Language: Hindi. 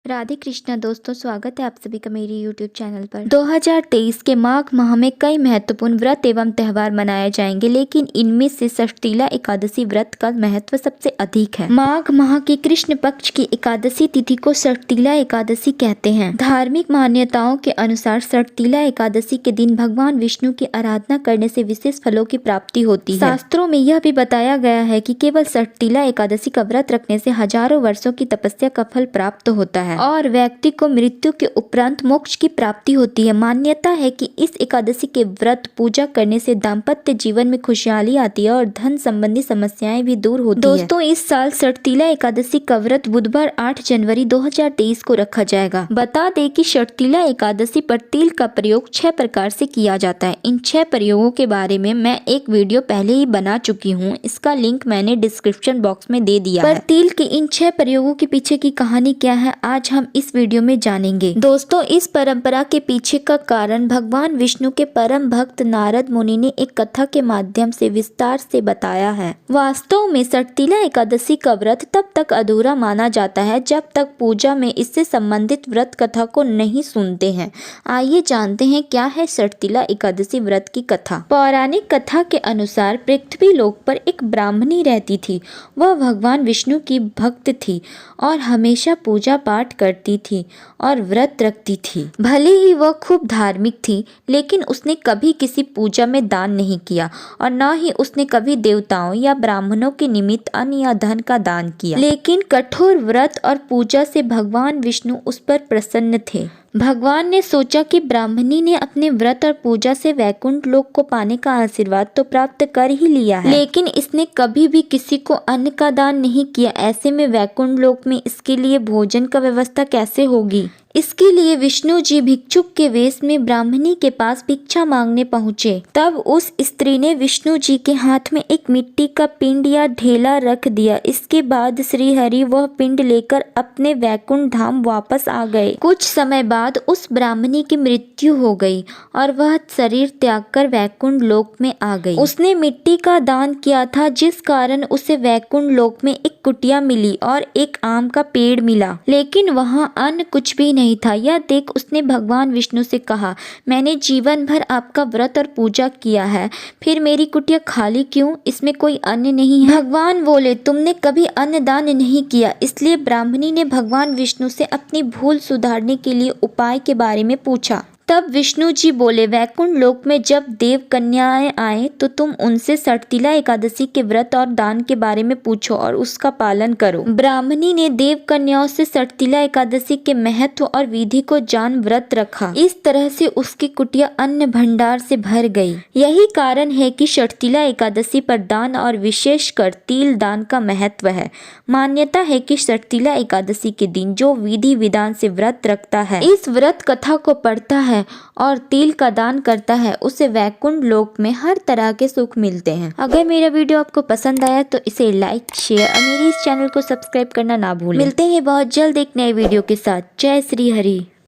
राधे कृष्णा दोस्तों, स्वागत है आप सभी का मेरी YouTube चैनल पर। 2023 के माघ माह में कई महत्वपूर्ण व्रत एवं त्यौहार मनाए जाएंगे, लेकिन इनमें से षष्ठीला एकादशी व्रत का महत्व सबसे अधिक है। माघ माह की कृष्ण पक्ष की एकादशी तिथि को षष्ठीला एकादशी कहते हैं। धार्मिक मान्यताओं के अनुसार षष्ठीला एकादशी के दिन भगवान विष्णु की आराधना करने से विशेष फलों की प्राप्ति होती है। शास्त्रों में यह भी बताया गया है कि केवल षष्ठीला एकादशी का व्रत रखने से हजारों वर्षों की तपस्या का फल प्राप्त होता है और व्यक्ति को मृत्यु के उपरांत मोक्ष की प्राप्ति होती है। मान्यता है कि इस एकादशी के व्रत पूजा करने से दाम्पत्य जीवन में खुशहाली आती है और धन संबंधी समस्याएं भी दूर होती है। दोस्तों, इस साल षष्ठीला एकादशी का व्रत बुधवार 8 जनवरी 2023 को रखा जाएगा। बता दें कि षष्ठीला एकादशी पर तिल का प्रयोग 6 प्रकार से किया जाता है। इन 6 प्रयोगों के बारे में मैं एक वीडियो पहले ही बना चुकी हूँ, इसका लिंक मैंने डिस्क्रिप्शन बॉक्स में दे दिया है। पर तिल के इन 6 प्रयोगों के पीछे की कहानी क्या है, आज हम इस वीडियो में जानेंगे। दोस्तों, इस परंपरा के पीछे का कारण भगवान विष्णु के परम भक्त नारद मुनि ने एक कथा के माध्यम से विस्तार से बताया है। वास्तव में षष्ठीला एकादशी का व्रत तब तक अधूरा माना जाता है जब तक पूजा में इससे संबंधित व्रत कथा को नहीं सुनते हैं। आइए जानते हैं क्या है षष्ठीला एकादशी व्रत की कथा। पौराणिक कथा के अनुसार पृथ्वी लोक पर एक ब्राह्मणी रहती थी। वह भगवान विष्णु की भक्त थी और हमेशा पूजा पाठ करती थी और व्रत रखती थी। भले ही वह खूब धार्मिक थी, लेकिन उसने कभी किसी पूजा में दान नहीं किया और न ही उसने कभी देवताओं या ब्राह्मणों के निमित्त अन्न या धन का दान किया। लेकिन कठोर व्रत और पूजा से भगवान विष्णु उस पर प्रसन्न थे। भगवान ने सोचा कि ब्राह्मणी ने अपने व्रत और पूजा से वैकुंठ लोक को पाने का आशीर्वाद तो प्राप्त कर ही लिया है, लेकिन इसने कभी भी किसी को अन्न का दान नहीं किया। ऐसे में वैकुंठ लोक में इसके लिए भोजन का व्यवस्था कैसे होगी। इसके लिए विष्णु जी भिक्षुक के वेश में ब्राह्मणी के पास भिक्षा मांगने पहुँचे। तब उस स्त्री ने विष्णु जी के हाथ में एक मिट्टी का पिंड या ढेला रख दिया। इसके बाद श्री हरि वह पिंड लेकर अपने वैकुंठ धाम वापस आ गए। कुछ समय बाद उस ब्राह्मणी की मृत्यु हो गई और वह शरीर त्याग कर वैकुंठ लोक में आ गई। उसने मिट्टी का दान किया था, जिस कारण उसे वैकुंठ लोक में एक कुटिया मिली और एक आम का पेड़ मिला, लेकिन वहाँ अन्न कुछ भी नहीं था। यह देख उसने भगवान विष्णु से कहा, मैंने जीवन भर आपका व्रत और पूजा किया है, फिर मेरी कुटिया खाली क्यों? इसमें कोई अन्न नहीं है। भगवान बोले, तुमने कभी अन्न दान नहीं किया। इसलिए ब्राह्मणी ने भगवान विष्णु से अपनी भूल सुधारने के लिए उपाय के बारे में पूछा। तब विष्णु जी बोले, वैकुंठ लोक में जब देव कन्याएं आए तो तुम उनसे षष्ठीला एकादशी के व्रत और दान के बारे में पूछो और उसका पालन करो। ब्राह्मणी ने देव कन्याओं से षष्ठीला एकादशी के महत्व और विधि को जान व्रत रखा। इस तरह से उसकी कुटिया अन्न भंडार से भर गई। यही कारण है कि षष्ठीला एकादशी पर दान और विशेषकर तिल दान का महत्व है। मान्यता है कि षष्ठीला एकादशी के दिन जो विधि विधान से व्रत रखता है, इस व्रत कथा को पढ़ता है और तिल का दान करता है, उसे वैकुंठ लोक में हर तरह के सुख मिलते हैं। अगर मेरा वीडियो आपको पसंद आया तो इसे लाइक, शेयर और मेरे इस चैनल को सब्सक्राइब करना ना भूलें। मिलते हैं बहुत जल्द एक नए वीडियो के साथ। जय श्री हरि।